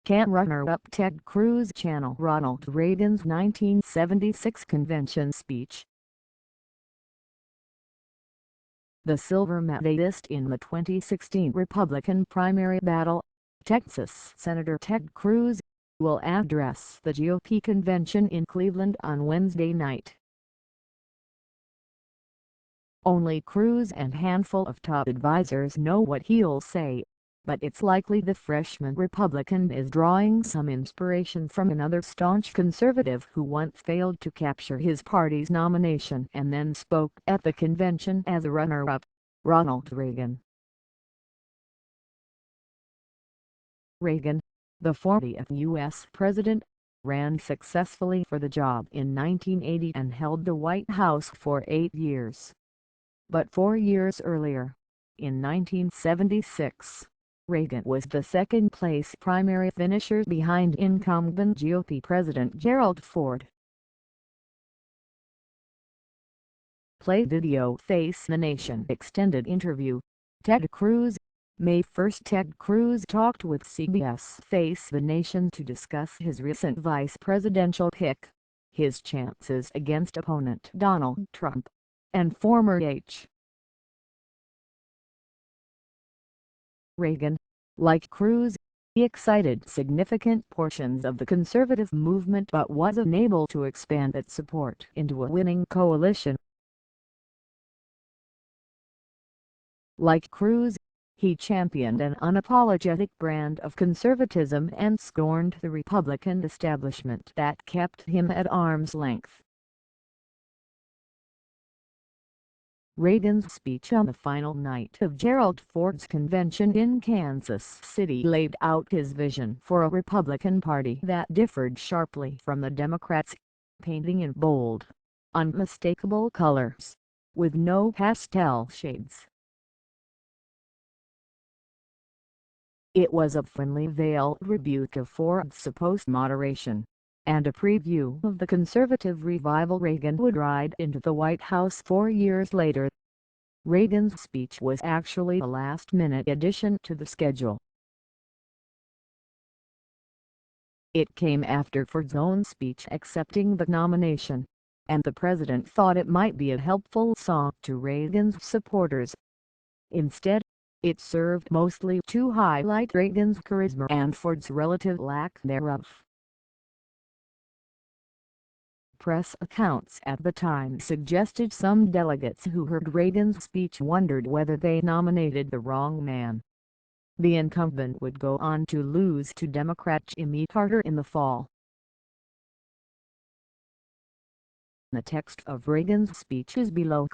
Can runner-up Ted Cruz channel Ronald Reagan's 1976 convention speech? The silver medalist in the 2016 Republican primary battle, Texas Senator Ted Cruz, will address the GOP convention in Cleveland on Wednesday night. Only Cruz and a handful of top advisors know what he'll say, but it's likely the freshman Republican is drawing some inspiration from another staunch conservative who once failed to capture his party's nomination and then spoke at the convention as a runner-up, Ronald Reagan. Reagan, the 40th U.S. president, ran successfully for the job in 1980 and held the White House for 8 years. But 4 years earlier, in 1976, Reagan was the second-place primary finisher behind incumbent GOP President Gerald Ford. Play video. Face the Nation extended interview. Ted Cruz. May 1. Ted Cruz talked with CBS Face the Nation to discuss his recent vice presidential pick, his chances against opponent Donald Trump, and former H. Reagan, like Cruz, he excited significant portions of the conservative movement but was unable to expand its support into a winning coalition. Like Cruz, he championed an unapologetic brand of conservatism and scorned the Republican establishment that kept him at arm's length. Reagan's speech on the final night of Gerald Ford's convention in Kansas City laid out his vision for a Republican Party that differed sharply from the Democrats, painting in bold, unmistakable colors, with no pastel shades. It was a thinly veiled rebuke of Ford's supposed moderation, and a preview of the conservative revival Reagan would ride into the White House 4 years later. Reagan's speech was actually a last-minute addition to the schedule. It came after Ford's own speech accepting the nomination, and the president thought it might be a helpful song to Reagan's supporters. Instead, it served mostly to highlight Reagan's charisma and Ford's relative lack thereof. Press accounts at the time suggested some delegates who heard Reagan's speech wondered whether they nominated the wrong man. The incumbent would go on to lose to Democrat Jimmy Carter in the fall. The text of Reagan's speech is below.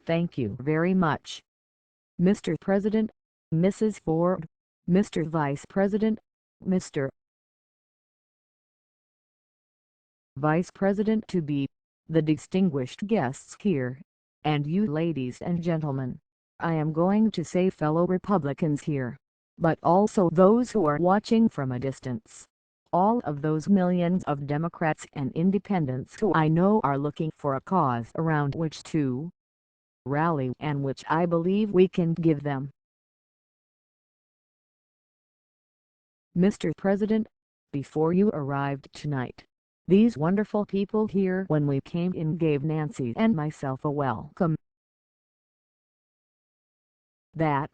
Thank you very much, Mr. President, Mrs. Ford, Mr. Vice President, Mr. Vice President-to-be, the distinguished guests here, and you ladies and gentlemen. I am going to say fellow Republicans here, but also those who are watching from a distance. All of those millions of Democrats and independents who I know are looking for a cause around which to rally and which I believe we can give them. Mr. President, before you arrived tonight, these wonderful people here when we came in gave Nancy and myself a welcome. That,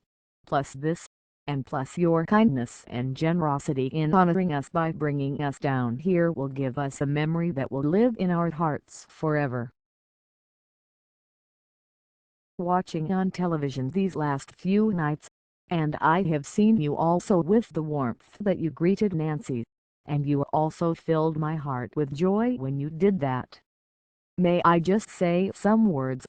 plus this, and plus your kindness and generosity in honoring us by bringing us down here will give us a memory that will live in our hearts forever. Watching on television these last few nights, and I have seen you also with the warmth that you greeted Nancy, and you also filled my heart with joy when you did that. May I just say some words?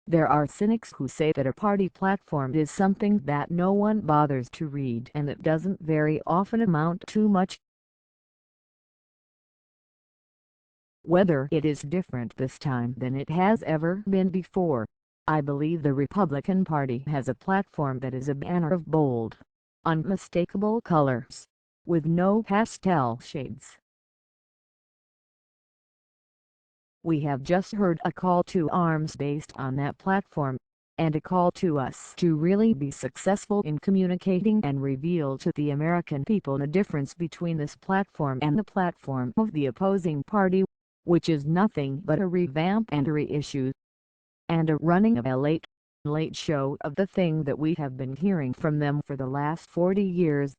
There are cynics who say that a party platform is something that no one bothers to read and it doesn't very often amount to much. Whether it is different this time than it has ever been before, I believe the Republican Party has a platform that is a banner of bold, unmistakable colors, with no pastel shades. We have just heard a call to arms based on that platform, and a call to us to really be successful in communicating and reveal to the American people the difference between this platform and the platform of the opposing party, which is nothing but a revamp and a reissue, and a running of a late show of the thing that we have been hearing from them for the last 40 years.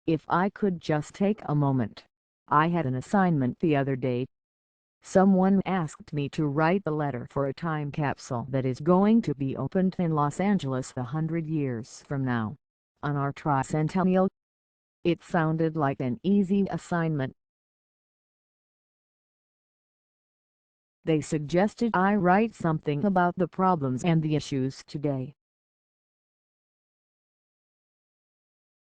If I could just take a moment. I had an assignment the other day. Someone asked me to write a letter for a time capsule that is going to be opened in Los Angeles 100 years from now, on our tricentennial. It sounded like an easy assignment. They suggested I write something about the problems and the issues today.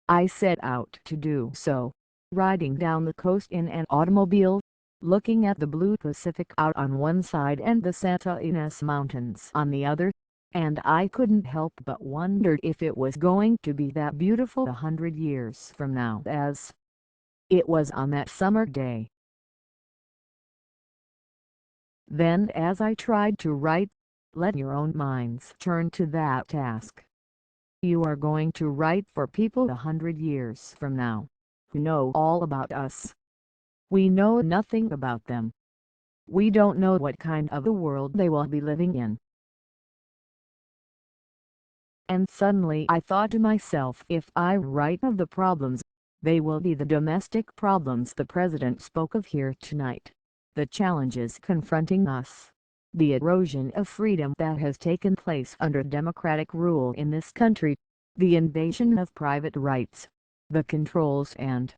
I set out to do so, riding down the coast in an automobile, looking at the blue Pacific out on one side and the Santa Ynez Mountains on the other, and I couldn't help but wonder if it was going to be that beautiful 100 years from now as it was on that summer day. Then as I tried to write, let your own minds turn to that task. You are going to write for people 100 years from now, who know all about us. We know nothing about them. We don't know what kind of a world they will be living in. And suddenly I thought to myself, if I write of the problems, they will be the domestic problems the President spoke of here tonight, the challenges confronting us, the erosion of freedom that has taken place under democratic rule in this country, the invasion of private rights, the controls and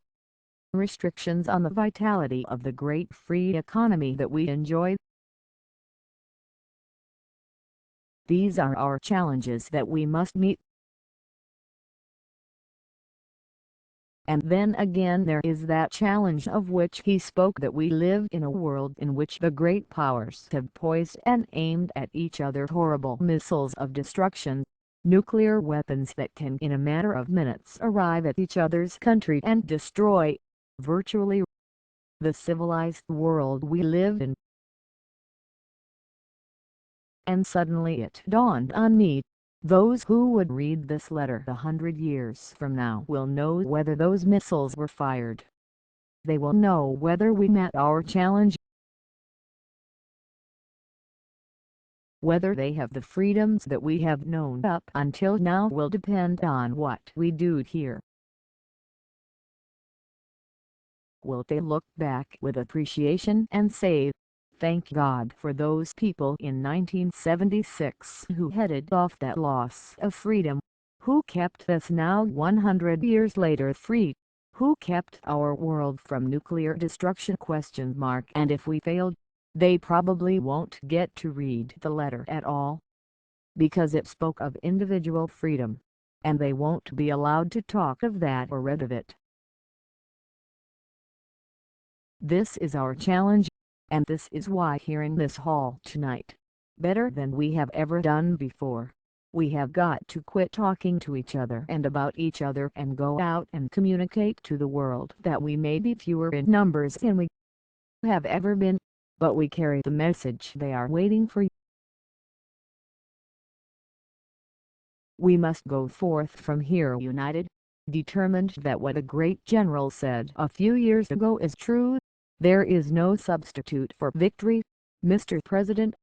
restrictions on the vitality of the great free economy that we enjoy. These are our challenges that we must meet. And then again there is that challenge of which he spoke, that we live in a world in which the great powers have poised and aimed at each other horrible missiles of destruction, nuclear weapons that can in a matter of minutes arrive at each other's country and destroy, virtually, the civilized world we live in. And suddenly it dawned on me, those who would read this letter 100 years from now will know whether those missiles were fired. They will know whether we met our challenge, whether they have the freedoms that we have known up until now will depend on what we do here. Will they look back with appreciation and say, thank God for those people in 1976 who headed off that loss of freedom, who kept us now 100 years later free, who kept our world from nuclear destruction? And if we failed, they probably won't get to read the letter at all, because it spoke of individual freedom, and they won't be allowed to talk of that or read of it. This is our challenge, and this is why here in this hall tonight, better than we have ever done before, we have got to quit talking to each other and about each other and go out and communicate to the world that we may be fewer in numbers than we have ever been, but we carry the message they are waiting for. We must go forth from here united, determined that what a great general said a few years ago is true: there is no substitute for victory, Mr. President.